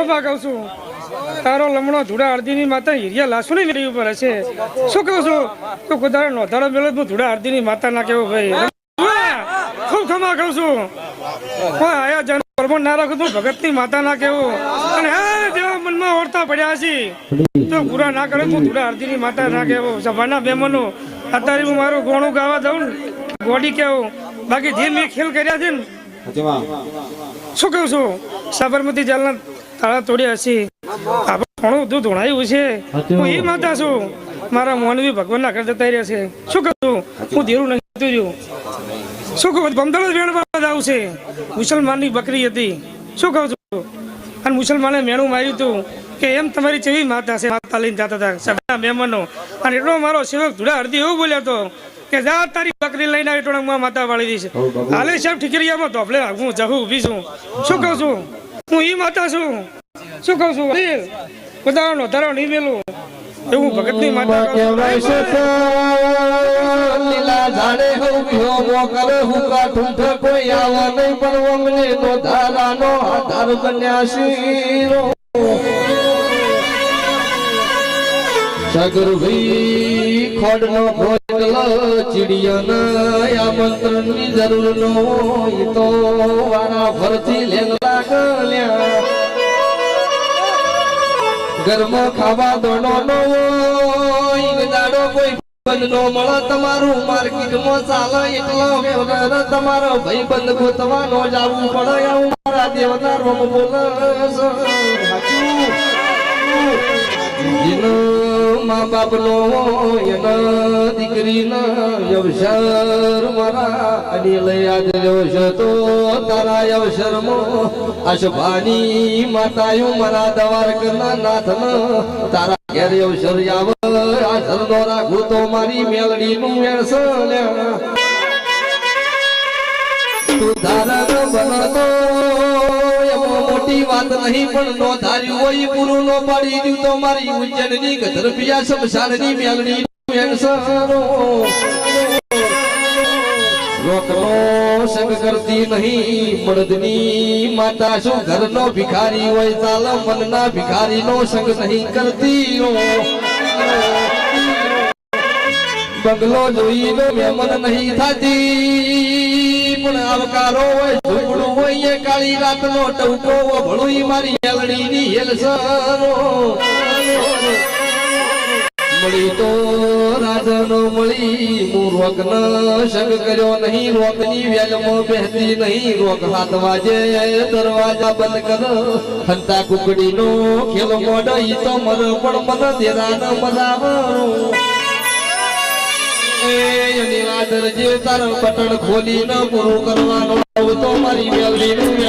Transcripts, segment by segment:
ખભા કહું છું તારો લમણો ધૂડા અડધીની માતા હિરિયા લાસુની મેળી ઉપર હશે શું કહું છું તો કુદારો નોધાડો મેળો હું ધૂડા અડધીની માતા ના કેવો ભાઈ ખૂબ ખમા કહું છું આયા જન પરમણ ના રાખું તું ભગતની માતા ના કેવું અને હા જેવા મનમાં ઓળતા પડ્યા છે તો પૂરા ના કરે હું ધૂડા અડધીની માતા ના કેવો સભાના બેમનો અત્યારે હું મારું ગોણું ગાવા જાઉં ગોડી કેવું બાકી જે મેં ખેલ કર્યા છે ને શું કહું છું સાબરમતી જેલના તાળા તોડ્યા હશે ઘણું બધું ધોણાયું છે હું એ માતા છું મારા મોનવી ભગવાનના ઘર જતા રહ્યા છે શું કહું છું હું ધીરું નહીં રહ્યું શું કહું બમદળ વેણવા આવશે મુસલમાનની બકરી હતી શું કહું છું અને મુસલમાને મેણું માર્યું હતું કે એમ તમારી જેવી માતા છે માતા લઈને જતા હતા સભાના મહેમાનો અને એટલો મારો સેવક ધૂડા અડધી એવું બોલ્યો હતો કે જા તારી બકરી લઈને આવી ટોળકમાં માતા વાળી દઈશ હાલે સાહેબ ઠીકરિયામાં ધોપલે હું જહું ઊભી છું શું કહું છું હું ઈ માતા છું શું કહું છું બધા નોધારો નહીં મેલું એવું ભગતની માતા લીલા ઝાડે ઉભ્યો મોકલે હુકા ઠુંઠ કોઈ આવા નહીં પણ અમને નો ધારાનો આધાર બન્યા શીરો સગરભાઈ ખોડનો ખોટલ ચીડિયાના આમંત્રણની જરૂર નો હોય તો વારા ફરતી લેન લાગલ્યા ઘરમાં ખાવા દોનો નો હોય દાડો કોઈ બંધ નો મળે તમારું માર્કેટમાં ચાલે એટલો વ્યવહાર તમારો ભાઈ બંધ ગોતવાનો જાવું પડે એવું મારા દેવદાર બોલે મા બાપ નો એના દીકરી ના અવસર મારા અનિલ યાદ છે તો તારા અવસર માં અશભાની માતાયું મારા દ્વારકના નાથ તારા ઘેર અવસર આવે આસર નો રાખું તો મારી મેલડી નું વેણસ તું ધારા બનતો મોટી વાત નહીં પણ નો ધાર્યું હોય પૂરું નો પાડી દઉં તો મારી ઉજ્જૈનની ગધર પિયા શમશાનની મેલડી લોકનો સંગ કરતી નહીં મળદની માતા શું ઘરનો ભિખારી હોય ચાલ મનના ભિખારી નો સંગ નહીં કરતી બંગલો જોઈને મહેમાન નહીં થતી પણ આવકારો હોય ઝૂંપડું હોય કાળી રાત નો ટવકો ભળું મારી મેલડી ની હેલસરો મળી તો રાજાનો મળી હું રોકનો સંગ કર્યો નહીં રોકની વેલમાં બેહતી નહીં રોક હાથ વાજે દરવાજા બંધ કર હંતા કુકડીનો ખેલ મોડો ઈ તો મર પણ મન દેરાન મજાવો નિરાદર જે તાર બટન ખોલી ન પૂરું કરવાનો તો મારી મેલડી નું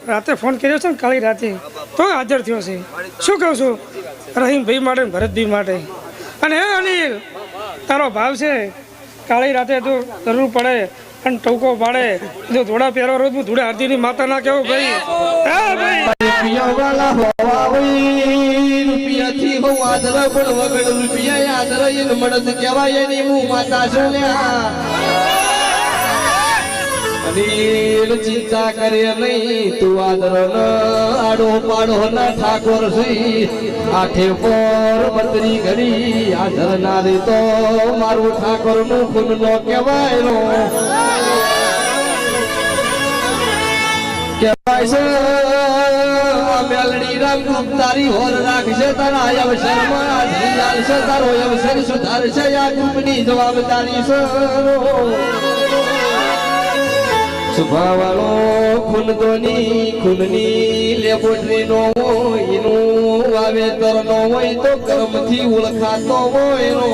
રાતે ફોન કર્યો છે ને કાળી રાતે તો હાજર થયો છે શું કહું છું રહીમભાઈ માટે ભરતભાઈ માટે અને હે અનિલ તારો ભાવ છે કાળી રાતે તો જરૂર પડે અને ટોકો પાડે જો ધોળા પહેરો રોજ હું ધૂળા આરતીની માતા ના કેવું ભાઈ રૂપિયાથી હું આદર પણ વગર રૂપિયા આદર એને મળદ કહેવાય એની હું માતા છું અનિલ ચિંતા કરે નહીં તું આદર ન આડો પાડો ના ઠાકોર સી આઠે પર બત્રી ઘડી આદર ના રે તો મારું ઠાકોર નું ખૂન નો કહેવાય નો કહેવાય છે મેલડી રામ ગ્રુપ તારી હોર રાખશે તારા અવસર માં ચાલશે તારો અવસર સુધારશે આ ગ્રુપ ની જવાબદારી છે સ્વભાવનો ખૂનદોની ખૂનની લેબોરેટરી નો હોય એનું વાવેતર નો હોય તો કર્મથી ઓળખાતો હોય નો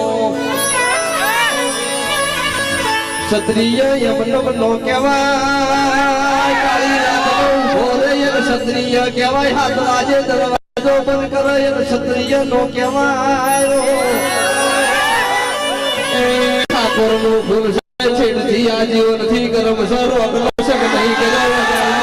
ક્ષત્રિય યમનમ નો કહેવાય કાળી રાતનો ઉભો રહે ક્ષત્રિય કહેવાય હાથ વાજે દરવાજો બંધ કરે ક્ષત્રિય નો કહેવાય ઠાકોરનું ફૂલ છે છેડથી આજીવનથી કરમ સરો અગ્ન શક નહીં કર્યો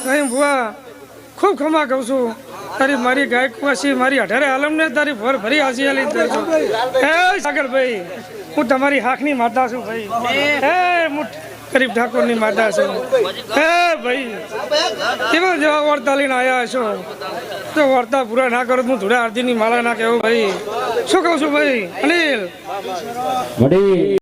ભાઈ ભુવા ખૂબ ખમા કહું છું તારી મારી ગાય કુવાસી મારી 18 આલમને તારી ભર ભરી હાસી આલી દઉં હે સાગરભાઈ હું તમારી હાખની માતા છું ભાઈ હે હું ગરીબ ઠાકોરની માતા છું હે ભાઈ કેવો જેવા વર્તા લઈને આવ્યા છો તો વર્તા પૂરા ના કરો હું ધૂળા આરતીની માળા ના કહેવું ભાઈ શું કહું છું ભાઈ અનિલ